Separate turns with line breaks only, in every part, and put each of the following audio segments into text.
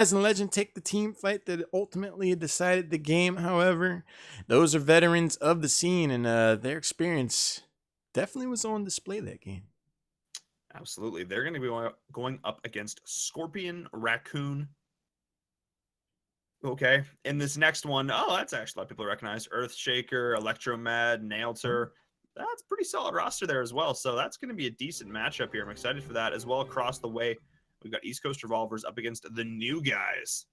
As a legend take the team fight that ultimately decided the game. However, those are veterans of the scene, and their experience definitely was on display that game.
Absolutely. They're going to be going up against Scorpion, Raccoon. Okay. In this next one, oh, that's actually a lot of people recognize Earthshaker, Electromad, Nailter. That's pretty solid roster there as well. So that's going to be a decent matchup here. I'm excited for that as well. Across the way, we've got East Coast Revolvers up against the new guys.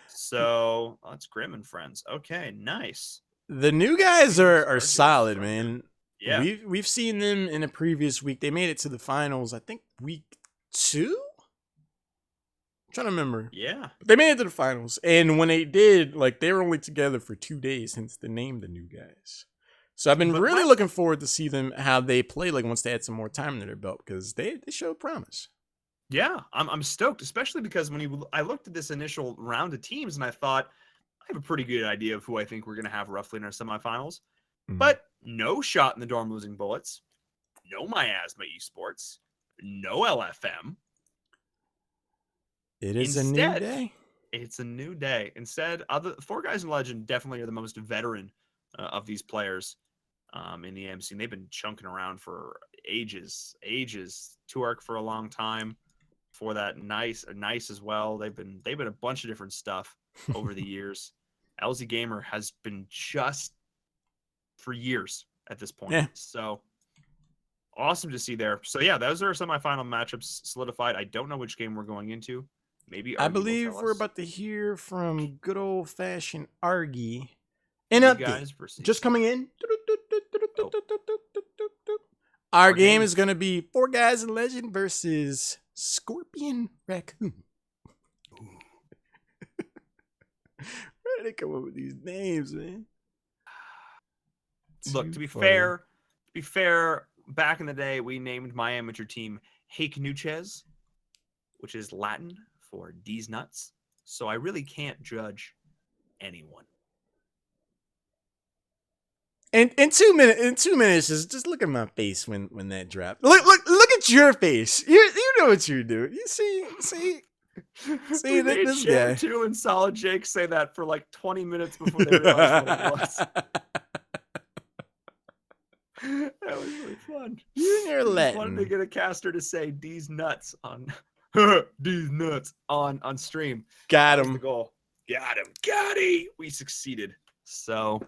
So that's Grim and friends. Okay, nice.
The new guys are
Stargate
solid,
Striker.
man.
Yeah.
We've seen them in a previous week. They made it to the finals. I think week 2. I'm trying to remember.
Yeah.
They made it to the finals, and when they did, like they were only together for 2 days, hence the name the new guys. So I've been really looking forward to see them how they play like once they had some more time under their belt because they showed promise.
Yeah, I'm stoked, especially because I looked at this initial round of teams and I thought I have a pretty good idea of who I think we're going to have roughly in our semifinals. But no Shot in the Dorm Losing Bullets, no Miasma Esports, no LFM.
It is a new
Instead,
day.
it's a new day. Instead, other Four Guys in Legend definitely are the most veteran of these players in the AM scene. They've been chunking around for ages. Tuark for a long time. For that, nice as well. They've been a bunch of different stuff over the years. LZ Gamer has been just for years at this point.
Yeah.
So awesome to see there. So yeah, those are semifinal matchups solidified. I don't know which game we're going into. Maybe
I
Argy will
believe
tell
we're
us.
about to hear from good old fashioned Argy. An
You
update
guys versus
just coming in.
Oh.
Our game is going to be Four Guys in Legend versus Scorpion Raccoon. Where did they come up with these names, man?
Look, to be fair, back in the day, we named my amateur team Hake Nuchez, which is Latin for D's nuts. So I really can't judge anyone.
And in 2 minutes, just look at my face when that dropped. Look at your face. You know what you're doing. You see
We made
this
Sham
guy.
2 and Solid Jake say that for like 20 minutes before they realized what it was. That was really fun.
You and your Latin.
Wanted to get a caster to say D's nuts on D's nuts on stream.
Got
That was
him.
the goal. Got him. Got he. We succeeded. So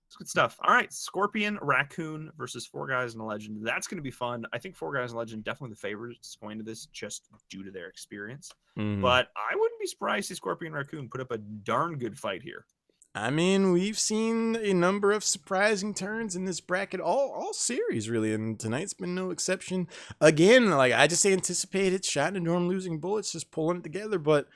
it's good stuff. All right, Scorpion, Raccoon versus Four Guys in a Legend. That's going to be fun. I think Four Guys in a Legend definitely the favorites going to this just due to their experience. But I wouldn't be surprised to see Scorpion and Raccoon put up a darn good fight here.
I mean, we've seen a number of surprising turns in this bracket, all series really, and tonight's been no exception. Again, like I just anticipated, Shot in the Dorm Losing Bullets, just pulling it together, but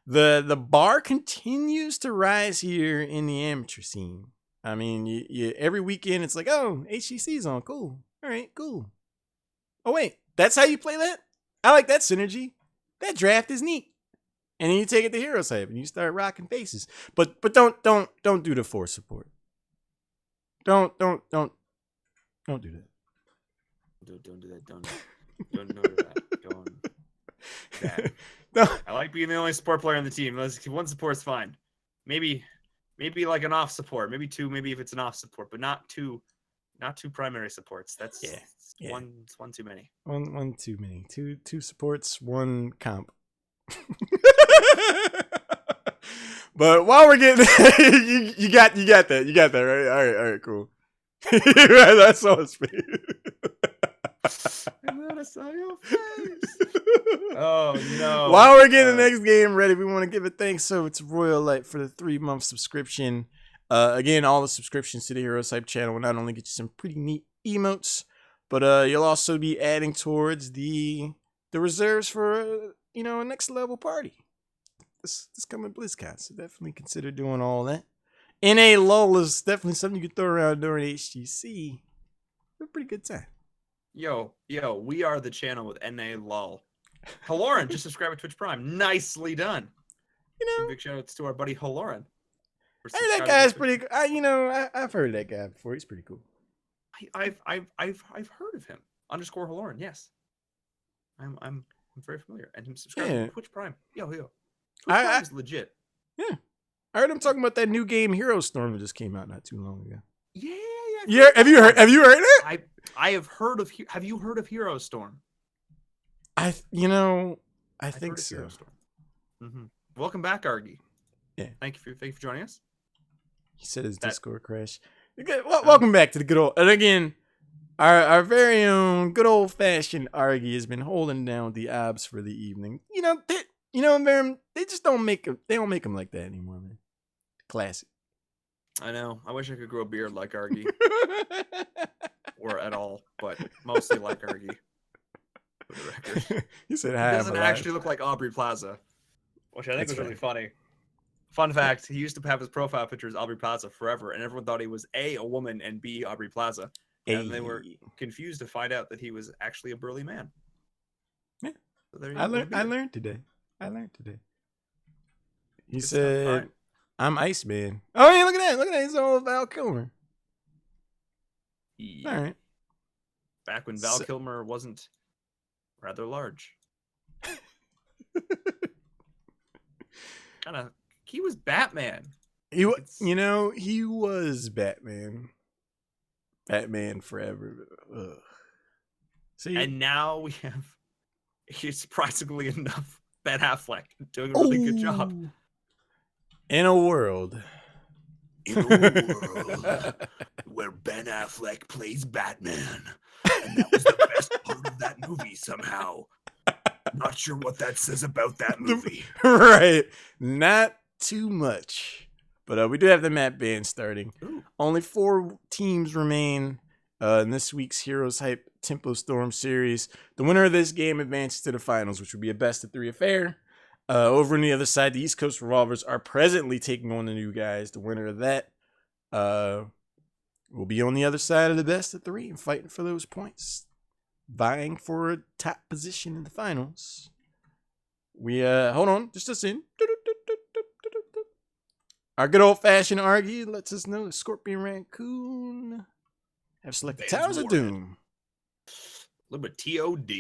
the bar continues to rise here in the amateur scene. I mean, you every weekend it's like, oh, HGC's on, cool, all right, cool. Oh wait, that's how you play that? I like that synergy. That draft is neat. And then you take it to Hero Save and you start rocking faces. But don't do the force support. Don't do that.
Don't do that. Don't do that. I like being the only support player on the team. One support's fine. Maybe like an off support. Maybe 2. Maybe if it's an off support, but not two primary supports. That's one too many.
One too many. Two supports, one comp. But while we're getting you got that right. All right, cool. That's all it's face.
I saw your face. Oh no!
While we're getting the next game ready, we want to give a thanks over to Royal Light for the 3-month subscription. Again, all the subscriptions to the Heroes Hype channel will not only get you some pretty neat emotes, but you'll also be adding towards the reserves for a next level party. This coming BlizzCon, so definitely consider doing all that. NA LOL is definitely something you could throw around during HGC. A pretty good time.
Yo, we are the channel with NA LOL. Haloran, just subscribe to Twitch Prime. Nicely done. Big shout outs to our buddy Haloran.
Hey, that guy's pretty. I've heard of that guy before. He's pretty cool.
I've heard of him. _Haloran. Yes, I'm very familiar. And him subscribing to Twitch Prime. Yo. Whose
I,
storm
I
is legit?
yeah, I heard him talking about that new game Hero Storm that just came out not too long ago.
Yeah, I've
Yeah,
heard
have
that
you heard?
one.
Have you heard it?
I have heard of. Have you heard of Hero Storm?
I
I've
think
heard of Hero
so.
Storm. Mm-hmm. Welcome back, Argy.
Yeah,
Thank you for joining us.
he said his
That
Discord crashed. Okay, well,
um,
welcome back to the good old. And again, our very own good old fashioned Argy has been holding down the abs for the evening. They just don't make them. They don't make them like that anymore, man. Classic.
I know. I wish I could grow a beard like Argy, or at all, but mostly like Argy. For the record,
He said,
he
"Hi, I'm
doesn't
alive."
actually look like Aubrey Plaza, which I think
That's
was really
fair.
funny. Fun fact: he used to have his profile picture as Aubrey Plaza forever, and everyone thought he was a woman and b Aubrey Plaza, and they were
Hey,
confused to find out that he was actually a burly man.
yeah,
So there you
I
go. With a
learned. I
beard.
learned today. I learned today. He
Good stuff. All
said,
right.
"I'm Iceman." Oh, yeah, look at that! Look at that! He's all Val Kilmer. All
Yeah.
right.
Back when Val
So,
Kilmer wasn't rather large. Kind of. He was Batman. It's
he was Batman. Batman forever. Ugh. See,
and now we have, surprisingly enough, Ben Affleck doing a really good job.
oh, in a world.
In a world where Ben Affleck plays Batman, and that was the best part of that movie somehow. Not sure what that says about that movie.
Right. Not too much. But we do have the map band starting.
Ooh.
Only 4 teams remain in this week's Heroes Hype Tempo Storm series. The winner of this game advances to the finals, which would be a best of 3 affair. Over on the other side, the East Coast Revolvers are presently taking on the new guys. The winner of that will be on the other side of the best of 3 and fighting for those points, vying for a top position in the finals. We hold on, just a second. Our good old fashioned Argy lets us know that Scorpion Raccoon have selected
Bands
Towers of
Warhead.
Doom.
A little bit TOD.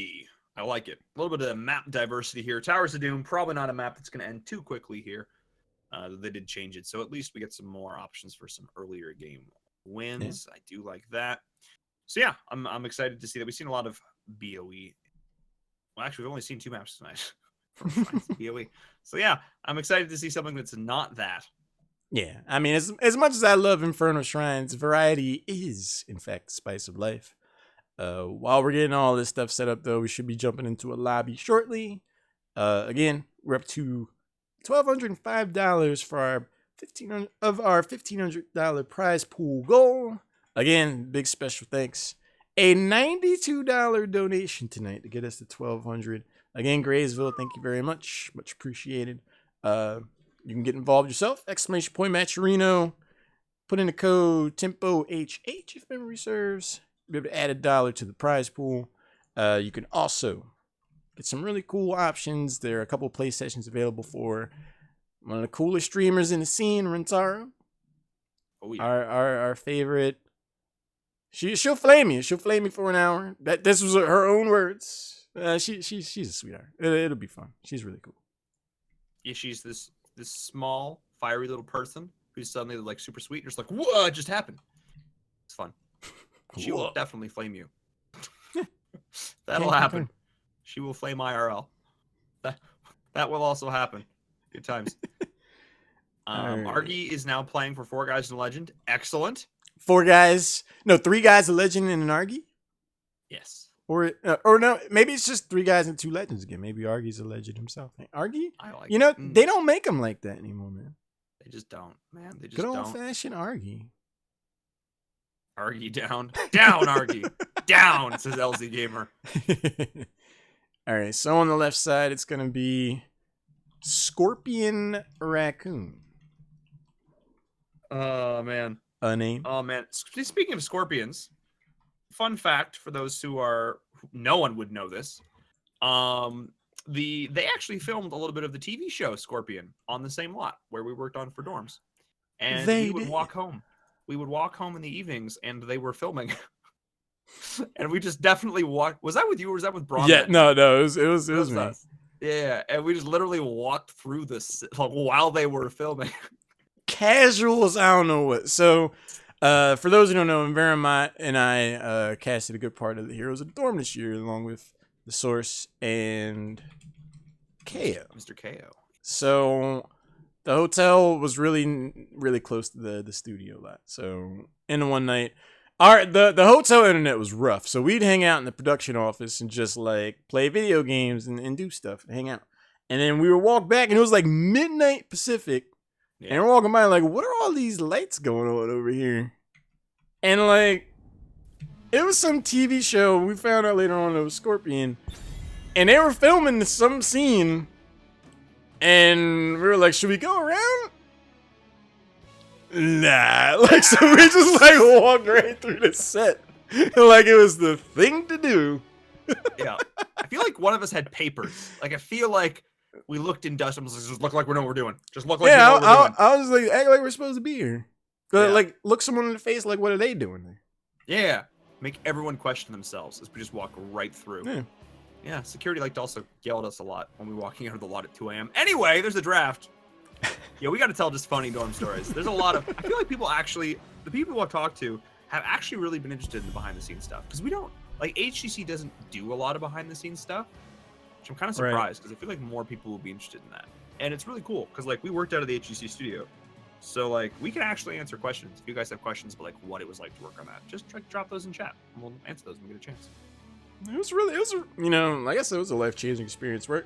I like it. A little bit of map diversity here. Towers of Doom, probably not a map that's going to end too quickly here. They did change it, so at least we get some more options for some earlier game wins. Yeah. I do like that. So yeah, I'm excited to see that. We've seen a lot of BOE. Well, actually, we've only seen 2 maps tonight for BOE. So yeah, I'm excited to see something that's not that.
Yeah, I mean, as much as I love Inferno Shrines, variety is, in fact, the spice of life. While we're getting all this stuff set up, though, we should be jumping into a lobby shortly. Again, we're up to $1,205 for our $1,500 prize pool goal. Again, big special thanks. A $92 donation tonight to get us to $1,200. Again, Graysville, thank you very much. Much appreciated. You can get involved yourself. ! Matcherino. Put in the code TEMPOHH if memory serves. You'll be able to add $1 to the prize pool. You can also get some really cool options. There are a couple of play sessions available for one of the coolest streamers in the scene, Rentaro.
Oh yeah.
Our favorite. She'll flame you. She'll flame me for an hour. This was her own words. She's a sweetheart. It'll be fun. She's really cool.
Yeah, she's this small, fiery little person who's suddenly like super sweet. You're just like, what just happened? It's fun. She will definitely flame you. That'll happen. She will flame IRL. That will also happen. Good times. Argy is now playing for 4 guys in Legend. Excellent.
4 guys. No, 3 guys a legend and an Argy?
Yes.
Or no, maybe it's just 3 guys and 2 legends again. Maybe Argy's a legend himself. Argy?
I like
they don't make them like that anymore, man.
They just don't, man. They just
good
don't.
Good old-fashioned Argy.
Argy down. Down, Argy. Down, says LZ Gamer.
All right, so on the left side, it's going to be Scorpion Raccoon.
Oh, man.
A name?
Oh, man. Speaking of scorpions, fun fact for those no one would know this. They actually filmed a little bit of the TV show Scorpion on the same lot where we worked on for dorms. And we would walk home. We would walk home in the evenings and they were filming. And we just definitely walked. Was that with you or was that with Braun?
Yeah, no, it was me.
Us. Yeah, and we just literally walked through this like, while they were filming.
Casuals, I don't know what. So, for those who don't know, Veramont and I casted a good part of the Heroes of the Dorm this year, along with the Source and KO.
Mr. KO.
So the hotel was really close to the studio lot. So in the one night, the hotel internet was rough. So we'd hang out in the production office and just like play video games and do stuff and hang out. And then we would walk back and it was like midnight Pacific.
Yeah.
And we're walking by like, what are all these lights going on over here? And like, it was some TV show. We found out later on it was Scorpion. And they were filming some scene. And we were like, should we go around? Nah. Like, so we just like walked right through the set. Like it was the thing to do.
Yeah. I feel like one of us had papers. Like, I feel like we looked in dust and was like, just look like we know what we're doing. Just look like we know what we're doing.
I was like, act like we're supposed to be here.
Yeah.
Like, look someone in the face, like, what are they doing there?
Yeah. Make everyone question themselves as we just walk right through.
Yeah.
Yeah, security liked to also yell at us a lot when we were walking out of the lot at 2 a.m. Anyway, there's a draft. Yeah, we got to tell just funny dorm stories. There's a lot of, I feel like the people I've talked to have actually really been interested in the behind the scenes stuff. Because we don't, like, HCC doesn't do a lot of behind the scenes stuff, which I'm kind of surprised because I feel like more people will be interested in that. And it's really cool because, like, we worked out of the HCC studio. So, like, we can actually answer questions. If you guys have questions about, like, what it was like to work on that, just drop those in chat and we'll answer those when we get a chance.
It was, you know, like I said, it was a life-changing experience. Where,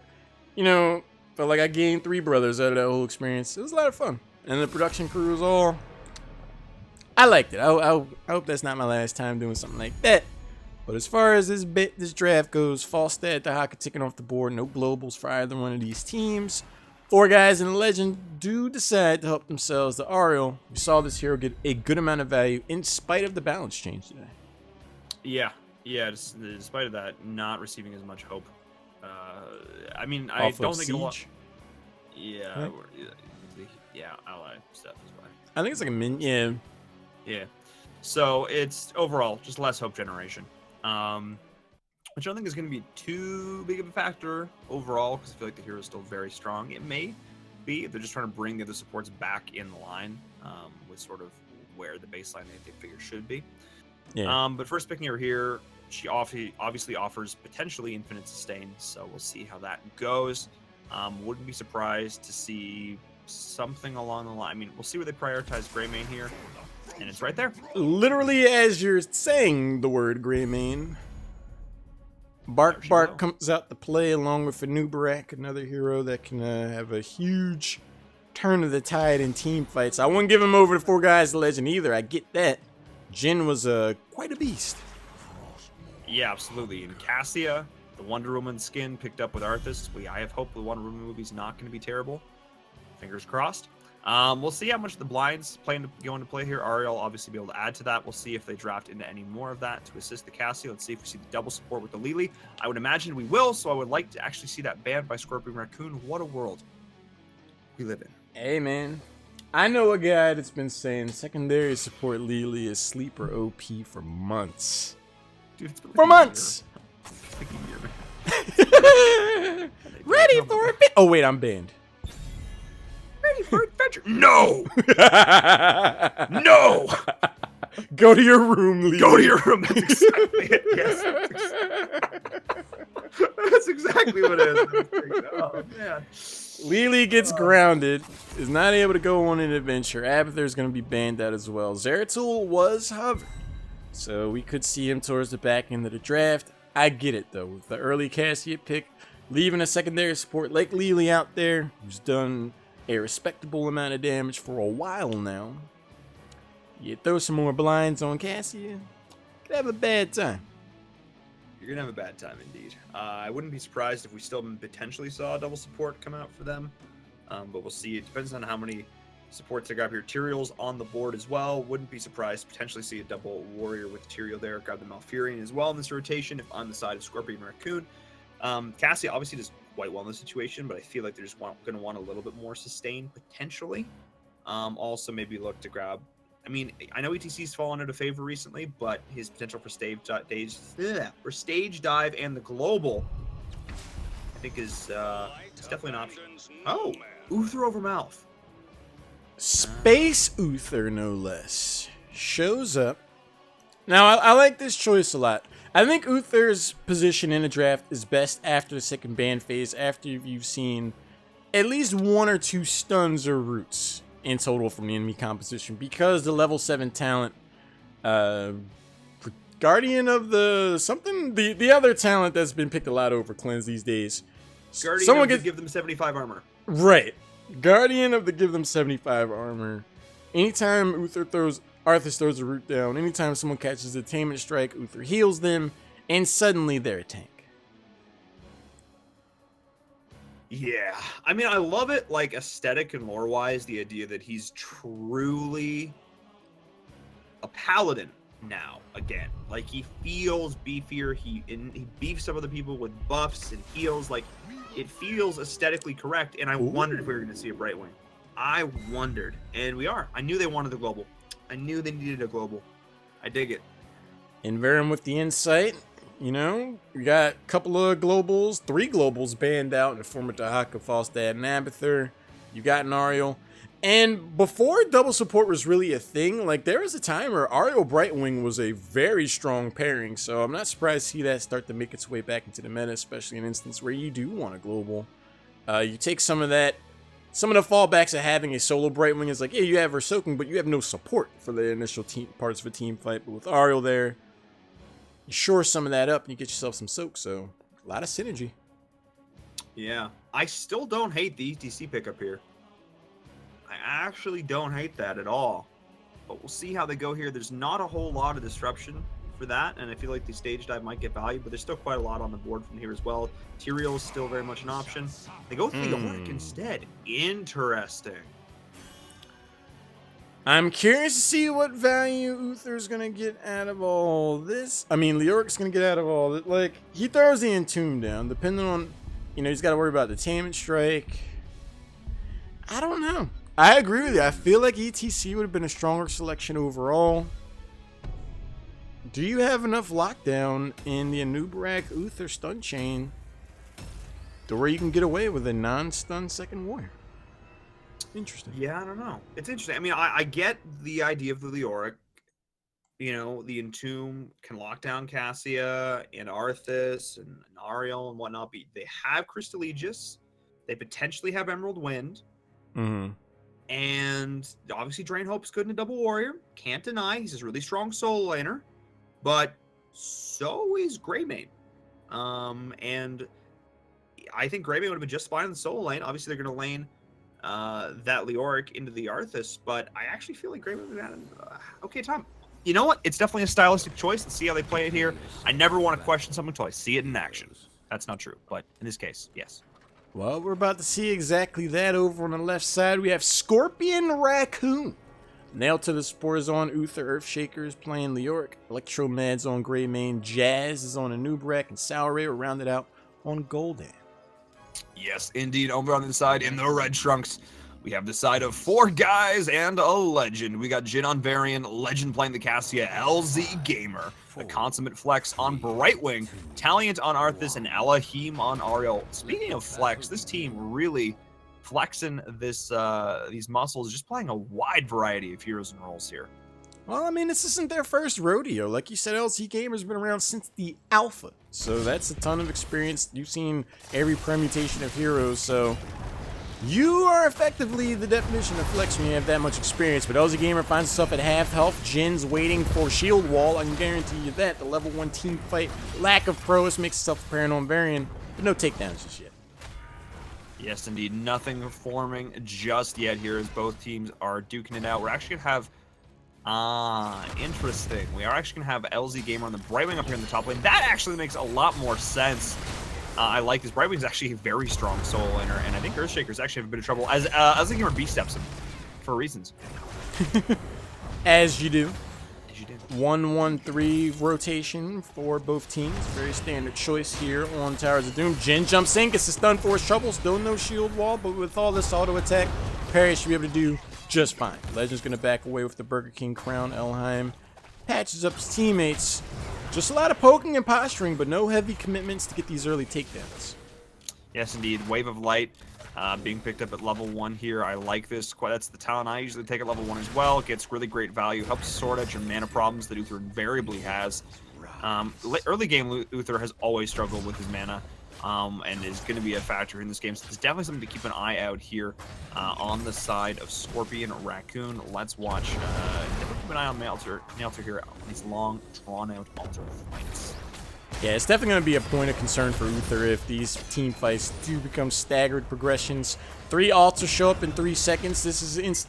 you know, felt like I gained 3 brothers out of that whole experience. It was a lot of fun. And the production crew was all, I liked it. I hope that's not my last time doing something like that. But as far as this draft goes, Falstad, the Haka ticking off the board, no globals for either one of these teams. 4 guys in the Legend do decide to help themselves. The Ariel, we saw this hero get a good amount of value in spite of the balance change today.
Yeah, despite of that, not receiving as much hope. I mean,
Off
I
of
don't think a lot.
Siege?
Yeah,
Right.
yeah, ally stuff as well.
I think it's like a yeah.
Yeah, so it's overall just less hope generation, which I don't think is going to be too big of a factor overall because I feel like the hero is still very strong. It may be if they're just trying to bring the other supports back in line with sort of where the baseline they figure should be.
Yeah.
But first picking her here, she obviously offers potentially infinite sustain, so we'll see how that goes. Wouldn't be surprised to see something along the line. I mean, we'll see where they prioritize Greymane here, and it's right there.
Literally as you're saying the word Greymane, Bark comes out to play along with Anubarak, another hero that can have a huge turn of the tide in team fights. I wouldn't give him over to 4 guys the Legend either. I get that. Jin was quite a beast.
Yeah, absolutely. And Cassia, the Wonder Woman skin picked up with Arthas. I have hope the Wonder Woman movie's not going to be terrible. Fingers crossed. We'll see how much the blinds go into play here. Ariel obviously be able to add to that. We'll see if they draft into any more of that to assist the Cassia. Let's see if we see the double support with the Lily. I would imagine we will, so I would like to actually see that banned by Scorpion Raccoon. What a world we live in.
Hey, man. I know a guy that's been saying secondary support Lily is sleeper OP for months.
Dude, it's been like
For
a
months!
year. Like a year, man.
Ready for a bit. Oh, wait, I'm banned.
Ready for adventure? No! No!
Go to your room, Lily.
Go to your room. That's exactly it. Yes. That's exactly what it is. Oh, man.
Lily gets grounded, is not able to go on an adventure. Abathur's going to be banned out as well. Zeratul was hovered, so we could see him towards the back end of the draft. I get it, though. With the early Cassia pick, leaving a secondary support like Lily out there, who's done a respectable amount of damage for a while now. You throw some more blinds on Cassia, could have a bad time.
You're going to have a bad time, indeed. I wouldn't be surprised if we still potentially saw a double support come out for them. But we'll see. It depends on how many supports they grab here. Tyrael's on the board as well. Wouldn't be surprised to potentially see a double warrior with Tyrael there. Grab the Malfurion as well in this rotation if on the side of Scorpion and Raccoon. Cassia obviously does quite well in this situation, but I feel like they're just going to want a little bit more sustain potentially. Also maybe look to grab, I mean, I know ETC's fallen out of favor recently, but his potential for stage dive and the global think is definitely an option. Oh, Uther over Mouth.
Space Uther, no less, shows up. Now, I like this choice a lot. I think Uther's position in a draft is best after the second ban phase, after you've seen at least 1 or 2 stuns or roots in total from the enemy composition, because the level 7 talent, Guardian of the other talent that's been picked a lot over Cleanse these days.
Guardian of give them 75 armor.
Right. Guardian of the give them 75 armor. Anytime Arthas throws a root down, anytime someone catches a Attainment Strike, Uther heals them, and suddenly they're a tank.
Yeah. I mean, I love it, like, aesthetic and lore-wise, the idea that he's truly a paladin now, again. Like, he feels beefier, he beefs some of the people with buffs and heals, like, it feels aesthetically correct, and I wondered if we were going to see a Brightwing. I wondered, and we are. I knew they wanted a global. I knew they needed a global. I dig it.
Invariant with the insight, you know, we got a couple of globals, 3 globals banned out in the form of Dahaka, Falstad, and Abathur. You got an Ariel. And before double support was really a thing, like, there was a time where Ariel Brightwing was a very strong pairing, so I'm not surprised to see that start to make its way back into the meta, especially in an instance where you do want a global. You take some of the fallbacks of having a solo Brightwing is like, yeah, you have her soaking, but you have no support for the initial parts of a team fight. But with Ariel there, you shore some of that up and you get yourself some soak, so a lot of synergy.
Yeah, I still don't hate the ETC pickup here. I actually don't hate that at all. But we'll see how they go here. There's not a whole lot of disruption for that, and I feel like the stage dive might get value, but there's still quite a lot on the board from here as well. Tyrael is still very much an option. They go with Leoric instead. Interesting.
I'm curious to see what value Uther's gonna get out of all this. I mean, Leoric's gonna get out of all this. Like, he throws the Entomb down, depending on, you know, he's got to worry about the Attainment Strike. I don't know. I agree with you. I feel like ETC would have been a stronger selection overall. Do you have enough lockdown in the Anubarak Uther stun chain to where you can get away with a non-stun second warrior? Interesting.
Yeah, I don't know. It's interesting. I mean, I get the idea of the Leoric. You know, the Entomb can lock down Cassia and Arthas and Ariel and whatnot. But they have Crystal Aegis. They potentially have Emerald Wind.
Mm-hmm.
And obviously Drain Hope's good in a double warrior. Can't deny he's a really strong solo laner. But so is Greymane. And I think Greymane would have been just fine in the solo lane. Obviously they're going to lane that Leoric into the Arthas. But I actually feel like Greymane would have had an okay time. You know what? It's definitely a stylistic choice. Let's see how they play it here. I never want to question something until I see it in action. That's not true. But in this case, yes.
Well, we're about to see exactly that. Over on the left side, we have Scorpion Raccoon. Nailed to the Spores on Uther, Earthshaker is playing Leoric. Electromad's on Greymane. Jazz is on Anubarak. And Sourray are rounded out on Gul'dan.
Yes, indeed. Over on the side, in the red trunks, we have the side of 4 guys and a legend. We got Jin on Varian, Legend playing the Cassia, LZ Gamer, the Consummate Flex on Brightwing, Taliant on Arthas, and Elohim on Ariel. Speaking of flex, this team really flexing these muscles, just playing a wide variety of heroes and roles here.
Well, I mean, this isn't their first rodeo. Like you said, LZ Gamer's been around since the alpha. So that's a ton of experience. You've seen every permutation of heroes, so you are effectively the definition of flex when you have that much experience. But LZ Gamer finds himself at half health. Jin's waiting for shield wall. I can guarantee you that. The level 1 team fight, lack of prowess makes itself apparent on Varian, but no takedowns just yet.
Yes, indeed. Nothing forming just yet here as both teams are duking it out. We're actually going to have interesting. We are actually going to have LZ Gamer on the Brightwing up here in the top lane. That actually makes a lot more sense. I like this. Brightwing is actually a very strong solo laner, and I think Earthshaker's actually have a bit of trouble as LZ Gamer B-steps him for reasons.
As you do.
As you do.
1-1-3 rotation for both teams. Very standard choice here on Towers of Doom. Jin jumps in, gets the stun force trouble. Still no shield wall, but with all this auto attack, Parry should be able to do just fine. Legend's going to back away with the Burger King crown. Elheim patches up his teammates. Just a lot of poking and posturing, but no heavy commitments to get these early takedowns.
Yes, indeed. Wave of Light being picked up at level 1 here. I like this. That's the talent I usually take at level 1 as well. Gets really great value. Helps sort out your mana problems that Uther invariably has. Early game, Uther has always struggled with his mana. And is going to be a factor in this game. So it's definitely something to keep an eye out here on the side of Scorpion Raccoon. Let's watch. Definitely keep an eye on Nailter here on these long, drawn-out altar fights.
Yeah, it's definitely going to be a point of concern for Uther if these team fights do become staggered progressions. 3 altars show up in 3 seconds.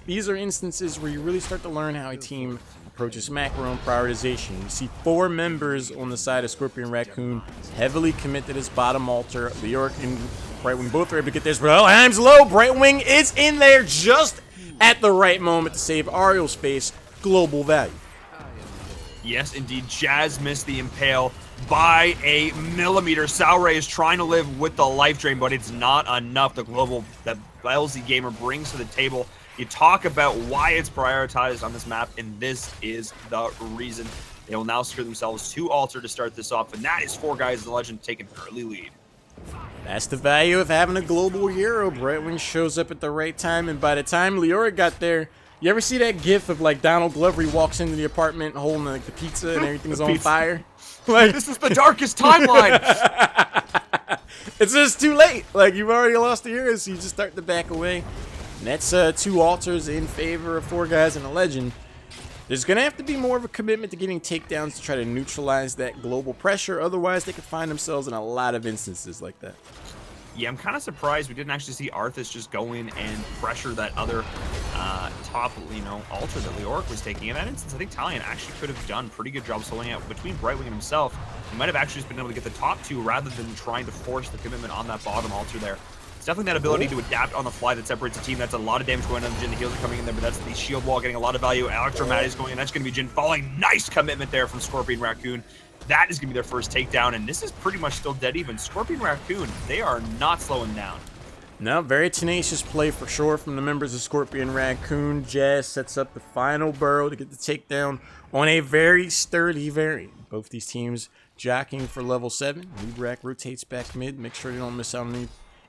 These are instances where you really start to learn how a team approaches macro and prioritization. You see 4 members on the side of Scorpion Raccoon heavily commit to this bottom altar. Leoric and Brightwing both are able to get this, but Elheim's low. Brightwing is in there just at the right moment to save Ariel's face. Global value.
Yes, indeed. Jazz missed the Impale by a millimeter. Sauray is trying to live with the life drain, but it's not enough. The global that LZ Gamer brings to the table. You talk about why it's prioritized on this map, and this is the reason. They will now secure themselves 2 altar to start this off, and that is 4 guys in the Legend taking an early lead.
That's the value of having a global hero. Brightwing shows up at the right time, and by the time Leoric got there, you ever see that gif of like Donald Glover? He walks into the apartment holding like the pizza and everything's on fire? Like,
this is the darkest timeline.
It's just too late. Like, you've already lost the hero, so you just start to back away. And that's 2 altars in favor of 4 guys in a Legend. There's going to have to be more of a commitment to getting takedowns to try to neutralize that global pressure. Otherwise, they could find themselves in a lot of instances like that.
Yeah, I'm kind of surprised we didn't actually see Arthas just go in and pressure that other top, altar that Leoric was taking. In that instance, I think Talion actually could have done a pretty good job soloing out between Brightwing and himself. He might have actually just been able to get the top 2 rather than trying to force the commitment on that bottom altar there. It's definitely that ability to adapt on the fly that separates a team. That's a lot of damage going on. The heals are coming in there, but that's the shield wall getting a lot of value. Electromagnet is going in. That's going to be Jin falling. Nice commitment there from Scorpion Raccoon. That is going to be their first takedown, and this is pretty much still dead even. Scorpion Raccoon, they are not slowing down.
No, very tenacious play for sure from the members of Scorpion Raccoon. Jazz sets up the final burrow to get the takedown on a very sturdy variant. Both these teams jockeying for level 7. Leadrack rotates back mid. Make sure you don't miss out on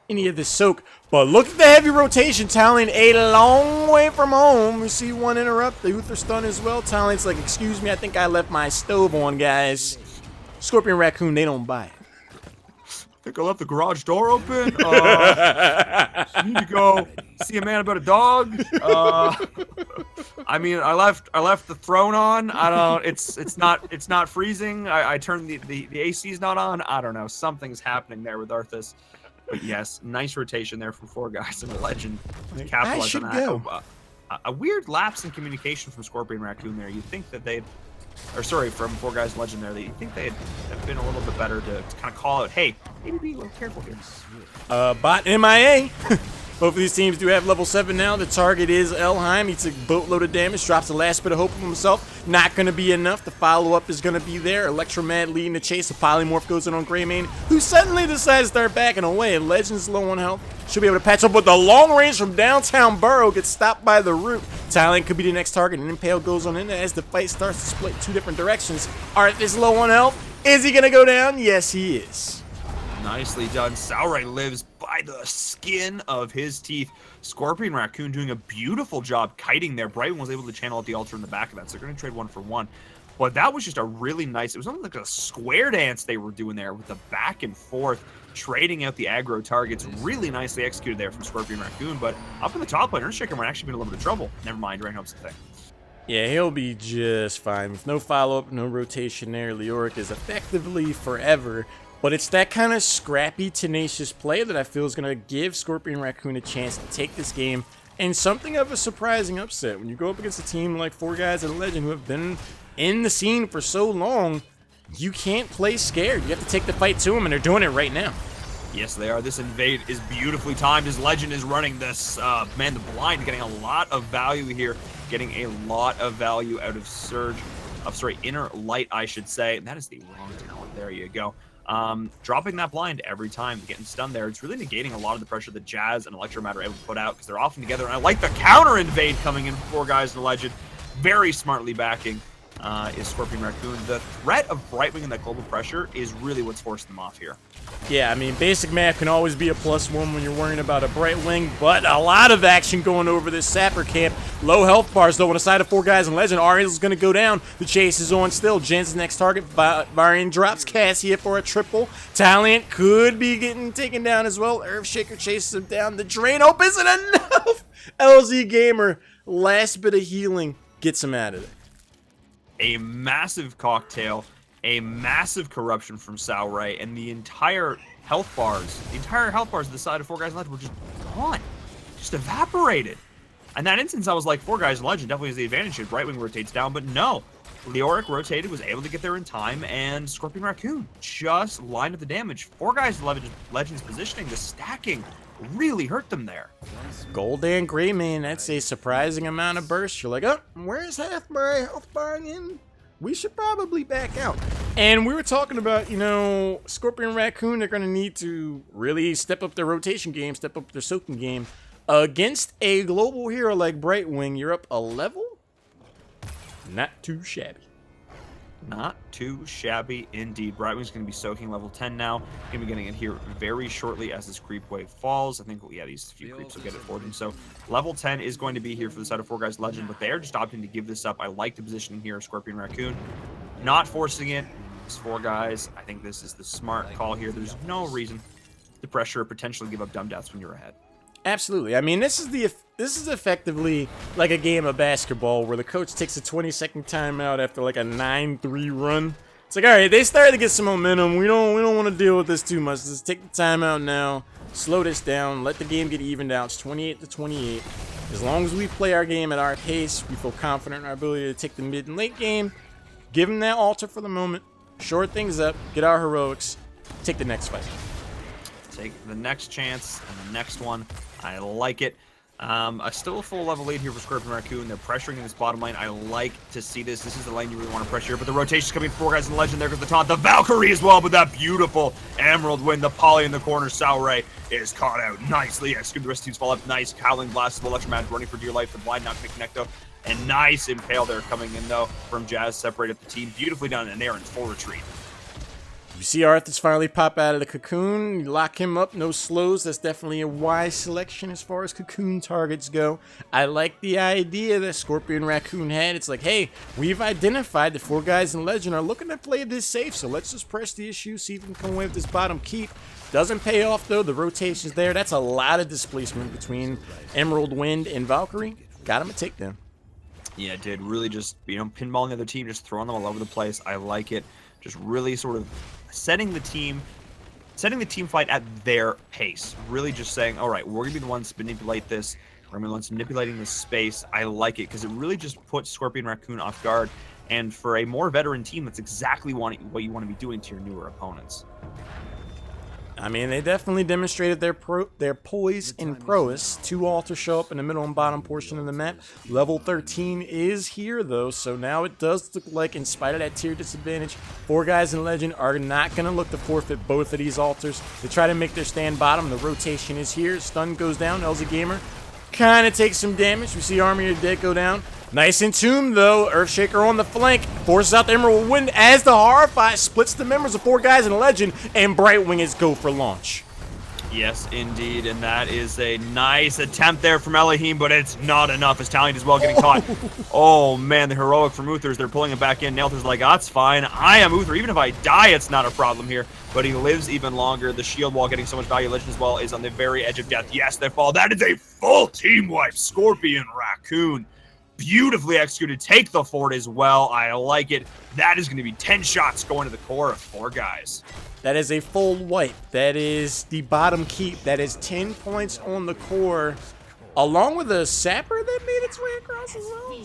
any of this soak. But look at the heavy rotation. Talion a long way from home. We see one interrupt. The Uther stun as well. Talion's like, excuse me, I think I left my stove on, guys. Scorpion Raccoon, they don't buy it.
I think I left the garage door open. I need to go see a man about a dog. I mean, I left the throne on. I don't. It's not freezing. I turned the AC's not on. I don't know. Something's happening there with Arthas. But yes, nice rotation there from 4 guys in the Legend. Capitalize on that. A weird lapse in communication from Scorpion Raccoon there. You'd think that they'd. Or sorry, from 4 guys in Legend there, that you think they'd have been a little bit better to kind of call out, hey, maybe be a little careful here.
Bot MIA. Both of these teams do have level 7 now. The target is Elheim. He took a boatload of damage, drops the last bit of hope of himself. Not going to be enough. The follow-up is going to be there. Electromad leading the chase. The polymorph goes in on Greymane, who suddenly decides to start backing away. Legend's low on health. Should be able to patch up, but the long range from downtown Burrow gets stopped by the root. Talion could be the next target, and Impale goes on in as the fight starts to split 2 different directions. Arthas low on health. Is he going to go down? Yes, he is.
Nicely done. Sauray lives by the skin of his teeth. Scorpion Raccoon doing a beautiful job kiting there. Brightwing was able to channel out the altar in the back of that, so they're going to trade 1 for 1. But that was just a really nice, it was almost like a square dance they were doing there with the back and forth, trading out the aggro targets. Really nicely executed there from Scorpion Raccoon. But up in the top lane, Earthshaker might actually be in a little bit of trouble. Never mind, Rain helps the thing.
Yeah, he'll be just fine. With no follow-up, no rotation there, Leoric is effectively forever. But it's that kind of scrappy, tenacious play that I feel is going to give Scorpion Raccoon a chance to take this game and something of a surprising upset. When you go up against a team like 4 guys in Legend who have been in the scene for so long, you can't play scared. You have to take the fight to them, and they're doing it right now.
Yes, they are. This invade is beautifully timed. His Legend is running this. Man, the blind getting a lot of value here. Getting a lot of value out of Surge. Inner Light, I should say. And that is the wrong talent. There you go. Dropping that blind every time, getting stunned there. It's really negating a lot of the pressure that Jazz and Electromad are able to put out because they're often together. And I like the counter invade coming in for 4 guys in the Legend. Very smartly backing. is Scorpion Raccoon. The threat of Brightwing and that global pressure is really what's forcing them off here.
Yeah, I mean, basic math can always be a +1 when you're worrying about a Brightwing, but a lot of action going over this Sapper camp. Low health bars, though, on the side of 4 guys in Legend. Ariel's going to go down. The chase is on still. Jen's next target. Varian drops Cassia for a triple. Taliant could be getting taken down as well. Earthshaker chases him down. The drain opens and enough. LZ Gamer, last bit of healing, gets him out of there.
A massive cocktail, a massive corruption from Sauray, and the entire health bars of the side of 4 guys in Legend were just gone. Just evaporated. In that instance, I was like, 4 guys in Legend definitely has the advantage here. Brightwing rotates down, but no. Leoric rotated, was able to get there in time, and Scorpion Raccoon just lined up the damage. 4 guys in Legend's positioning, the stacking really hurt them there.
Goldan Greymane, that's a surprising amount of burst. You're like, oh, where's half my health bar again? We should probably back out. And we were talking about, you know, Scorpion Raccoon, they're going to need to really step up their rotation game, step up their soaking game. Against a global hero like Brightwing, you're up a level? Not too shabby.
Not too shabby indeed. Brightwing's going to be soaking level 10 now. Going to be getting it here very shortly as this creep wave falls. I think, yeah, these few creeps will get it for them. So level 10 is going to be here for the side of 4 guys Legend, but they're just opting to give this up. I like the positioning here of Scorpion Raccoon. Not forcing it. It's 4 guys. I think this is the smart call here. There's no reason to pressure or potentially give up dumb deaths when you're ahead.
Absolutely. I mean, this is effectively like a game of basketball where the coach takes a 20-second timeout after like a 9-3 run. It's like, all right, they started to get some momentum. We don't want to deal with this too much. Let's take the timeout now. Slow this down. Let the game get evened out. It's 28-28. As long as we play our game at our pace, we feel confident in our ability to take the mid and late game. Give them that altar for the moment. Short things up. Get our heroics. Take the next fight.
Take the next chance and the next one. I like it. Still a full level lead here for Scorpion Raccoon. They're pressuring in this bottom lane. I like to see this. This is the lane you really want to pressure here, but the rotation's coming. 4 guys in the Legend. There goes the taunt. The Valkyrie as well, but that beautiful Emerald Wind. The Poly in the corner. Sauray is caught out nicely. Execute the rest of the teams fall up. Nice. Howling Blast of Electromag running for dear life. The blind not going to connect though. And nice Impale there coming in though from Jazz. Separated the team. Beautifully done, and they're in full retreat.
You see Arthas finally pop out of the cocoon. You lock him up, no slows. That's definitely a wise selection as far as cocoon targets go. I like the idea that Scorpion Raccoon had. It's like, hey, we've identified that 4 guys in Legend are looking to play this safe, so let's just press the issue, see if we can come away with this bottom keep. Doesn't pay off, though. The rotation's there. That's a lot of displacement between Emerald Wind and Valkyrie. Got him a takedown.
Yeah, it did. Really just, you know, pinballing the other team, just throwing them all over the place. I like it. Just really sort of setting the team fight at their pace. Really just saying, all right, we're going to be the ones to manipulate this. We're going to be the ones manipulating this space. I like it because it really just puts Scorpion Raccoon off guard. And for a more veteran team, that's exactly what you want to be doing to your newer opponents.
I mean, they definitely demonstrated their poise and prowess. 2 altars show up in the middle and bottom portion of the map. Level 13 is here, though, so now it does look like, in spite of that tier disadvantage, 4 guys in Legend are not going to look to forfeit both of these altars. They try to make their stand bottom. The rotation is here. Stun goes down. LZ Gamer kind of takes some damage. We see Army of the Dead go down. Nice entombed, though. Earthshaker on the flank. Forces out the Emerald Wind as the Horrify splits the members of 4 guys in Legend, and Brightwing is go for launch.
Yes, indeed, and that is a nice attempt there from Elohim, but it's not enough as Taliant is well getting caught. Oh, man, the heroic from Uthers, they're pulling him back in. Nelther's like, that's fine. I am Uther. Even if I die, it's not a problem here. But he lives even longer. The shield wall getting so much value. Legend as well is on the very edge of death. Yes, they fall. That is a full team wipe. Scorpion Raccoon. Beautifully executed. Take the fort as well. I like it. That is going to be 10 shots going to the core of 4 guys.
That is a full wipe. That is the bottom keep. That is 10 points on the core, along with a sapper that made its way across the zone.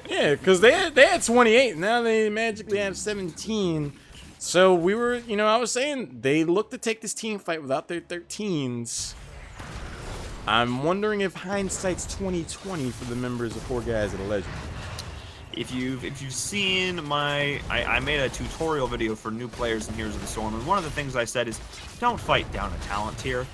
Yeah, because they had 28. Now they magically have 17. So we were, you know, I was saying they look to take this team fight without their 13s. I'm wondering if hindsight's 20/20 for the members of 4 guys at a Legend.
If you've seen I made a tutorial video for new players in Heroes of the Storm, and one of the things I said is don't fight down a talent tier.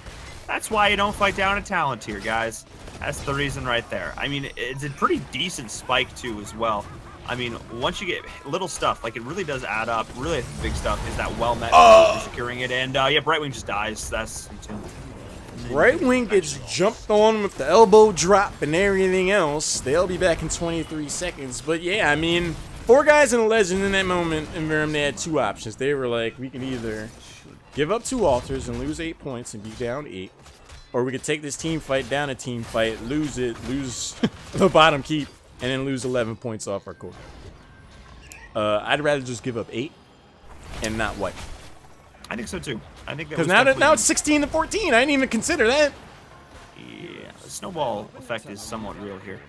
That's why you don't fight down a talent tier, guys. That's the reason right there. I mean, it's a pretty decent spike, too, as well. I mean, once you get little stuff, like, it really does add up. Really, the big stuff is that well-met securing it. And, yeah, Brightwing just dies. That's too.
Brightwing gets jumped on with the elbow drop and everything else. They'll be back in 23 seconds. But, yeah, I mean, 4 guys in a legend in that moment in Verum, they had 2 options. They were like, we can either give up 2 altars and lose 8 points and be down 8. Or we could take this team fight down a team fight, lose it, lose the bottom keep, and then lose 11 points off our core. I'd rather just give up 8 and not wipe.
I think so too. I think
because now it's 16 to 14. I didn't even consider that.
Yeah, the snowball effect is somewhat real here.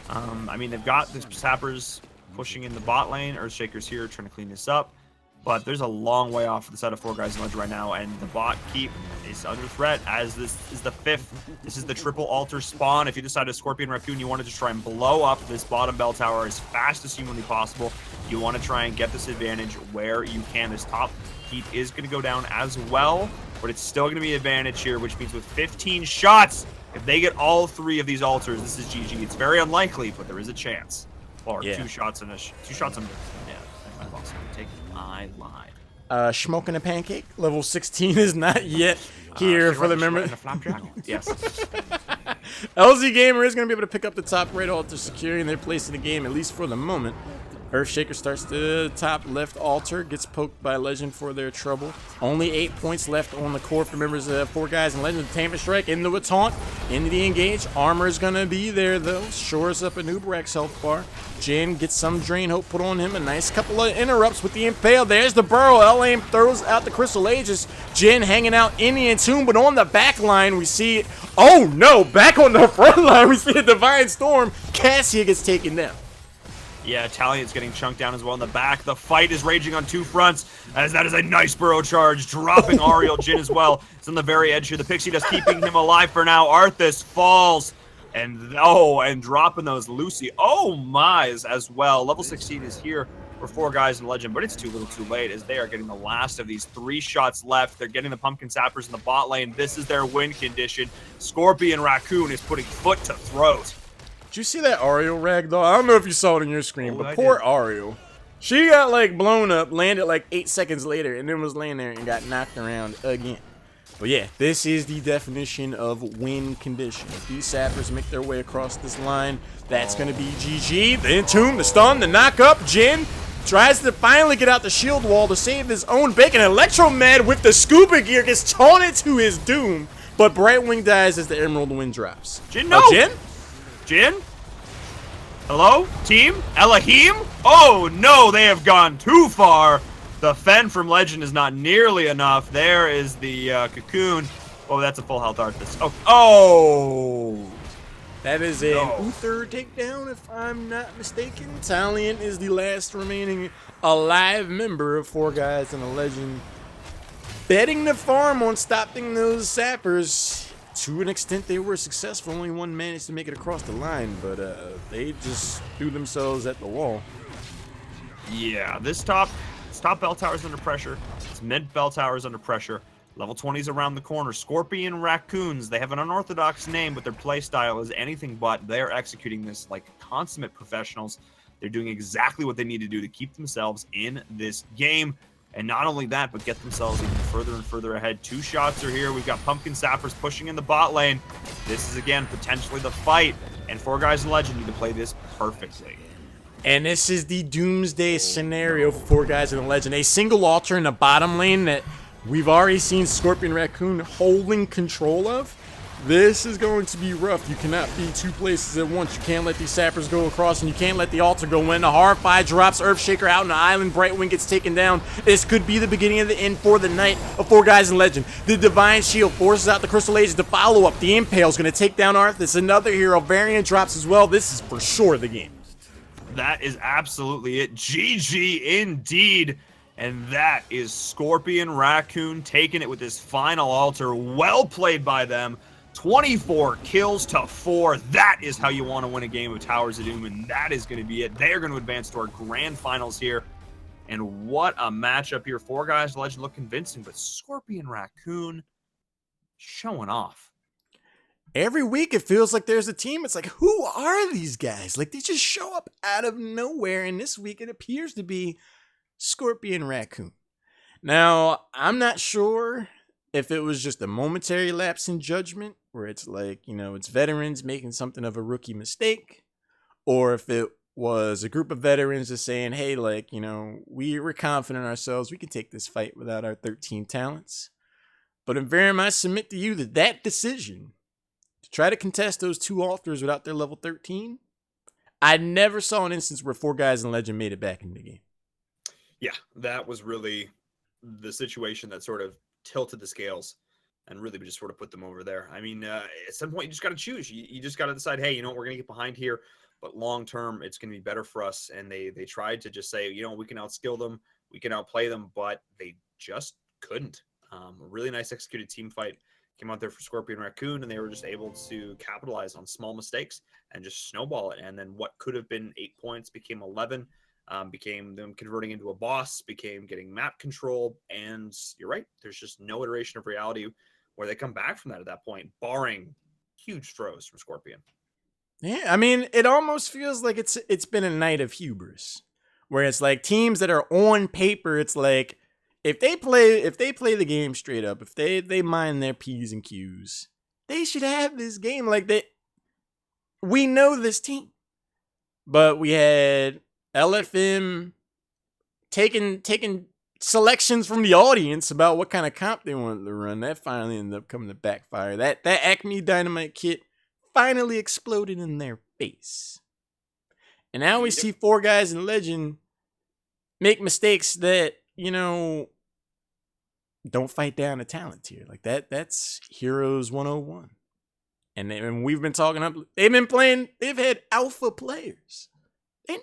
I mean, they've got the sappers pushing in the bot lane. Earthshaker's here trying to clean this up. But there's a long way off for the side of 4 guys in ledge right now, and the bot keep is under threat as this is the 5th. This is the triple altar spawn. If you decide to Scorpion Raccoon, you want to just try and blow up this bottom bell tower as fast as humanly possible. You want to try and get this advantage where you can. This top keep is going to go down as well, but it's still going to be an advantage here, which means with 15 shots, if they get all 3 of these altars, this is GG. It's very unlikely, but there is a chance. Or
yeah.
2 shots and 2 shots under. Yeah, I lost. I lied.
Smoking a pancake. Level 16 is not yet here for the member.
Yes.
LZ Gamer is going to be able to pick up the top right altar, securing their place in the game, at least for the moment. Earthshaker starts the top left altar, gets poked by Legend for their trouble. Only 8 points left on the core for members of 4 guys in Legend. Tamper Strike into a taunt, into the engage. Armor is going to be there, though. Shores up a Nubrax health bar. Jin gets some Drain Hope put on him. A nice couple of interrupts with the Impale. There's the Burrow. L-Aim throws out the Crystal Aegis. Jin hanging out in the Entomb, but on the back line, we see it. Oh, no. Back on the front line, we see a Divine Storm. Cassia gets taken down.
Yeah, Italian's getting chunked down as well in the back. The fight is raging on 2 fronts, as that is a nice burrow charge, dropping Ariel Jin as well. It's on the very edge here. The Pixie just keeping him alive for now. Arthas falls, and dropping those Lucy. Oh my, as well. Level 16 is here for 4 guys in Legend, but it's too little too late as they are getting the last of these 3 shots left. They're getting the Pumpkin Sappers in the bot lane. This is their win condition. Scorpion Raccoon is putting foot to throat.
Did you see that Ariel ragdoll? I don't know if you saw it on your screen, but poor Ariel. She got like blown up, landed like 8 seconds later, and then was laying there and got knocked around again. But yeah, this is the definition of win condition. If these sappers make their way across this line, that's going to be GG. The Entomb, the stun, the knock up. Jin tries to finally get out the shield wall to save his own bacon. Electromed with the scuba gear gets taunted to his doom, but Brightwing dies as the Emerald Wind drops.
Jin, no!
Jin?
Jin? Hello? Team? Elohim? Oh no, they have gone too far. The Fen from Legend is not nearly enough. There is the Cocoon. Oh, that's a full health Arthas. Oh!
That is an Uther takedown, if I'm not mistaken. Talion is the last remaining alive member of 4 guys in a Legend. Betting the farm on stopping those sappers. To an extent, they were successful. Only 1 managed to make it across the line, but they just threw themselves at the wall.
Yeah, this top bell tower is under pressure. This mid bell tower is under pressure. Level 20 is around the corner. Scorpion Raccoons. They have an unorthodox name, but their play style is anything but. They're executing this like consummate professionals. They're doing exactly what they need to do to keep themselves in this game. And not only that, but get themselves even further and further ahead. 2 shots are here. We've got Pumpkin Sappers pushing in the bot lane. This is, again, potentially the fight. And 4 guys in Legend need to play this perfectly.
And this is the doomsday scenario for 4 guys in the Legend. A single altar in the bottom lane that we've already seen Scorpion Raccoon holding control of. This is going to be rough. You cannot be 2 places at once. You can't let these sappers go across, and you can't let the altar go in. The Horrify drops Earthshaker out on the island. Brightwing gets taken down. This could be the beginning of the end for the night of 4 guys in Legend. The Divine Shield forces out the Crystal Aegis to follow up. The Impale is going to take down Arthas. Another hero. Variant drops as well. This is for sure the game.
That is absolutely it. GG indeed. And that is Scorpion Raccoon taking it with this final altar. Well played by them. 24 kills to 4. That is how you want to win a game of Towers of Doom, and that is going to be it. They are going to advance to our grand finals here. And what a matchup here. 4 guys, Legend look convincing, but Scorpion Raccoon showing off.
every week it feels like there's a team. It's like, who are these guys? Like they just show up out of nowhere. And this week it appears to be Scorpion Raccoon. Now, I'm not sure if it was just a momentary lapse in judgment where it's like, it's veterans making something of a rookie mistake, or if it was a group of veterans just saying, hey, like, we were confident in ourselves. We can take this fight without our 13 talents. But in Verum, I submit to you that decision to try to contest those two altars without their level 13, I never saw an instance where four guys in Legend made it back in the game.
Yeah, that was really the situation that sort of tilted the scales and really just sort of put them over there. I mean, at some point, you just got to choose. You just got to decide, hey, we're going to get behind here, but long term, it's going to be better for us. And they tried to just say, we can outskill them, we can outplay them, but they just couldn't. A really nice executed team fight came out there for Scorpion Raccoon, and they were just able to capitalize on small mistakes and just snowball it. And then what could have been 8 points became 11. Became them converting into a boss, became getting map control, and you're right. There's just no iteration of reality where they come back from that at that point, barring huge throws from Scorpion.
Yeah, I mean, it almost feels like it's been a night of hubris, where it's like teams that are on paper, it's like if they play the game straight up, if they mind their P's and Q's, they should have this game. Like we know this team, but we had LFM taking selections from the audience about what kind of comp they wanted to run. That finally ended up coming to backfire. That Acme Dynamite kit finally exploded in their face. And now we see four guys in Legend make mistakes that, don't fight down a talent tier. Like that's Heroes 101. And we've been talking up, they've been playing, they've had alpha players.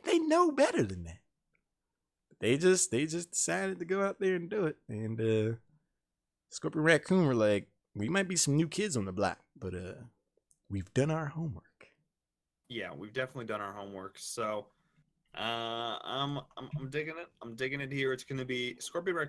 They know better than that. They just decided to go out there and do it. And Scorpion Raccoon were like, we might be some new kids on the block, but we've done our homework.
Yeah, we've definitely done our homework. So I'm digging it. I'm digging it here. It's going to be Scorpion Raccoon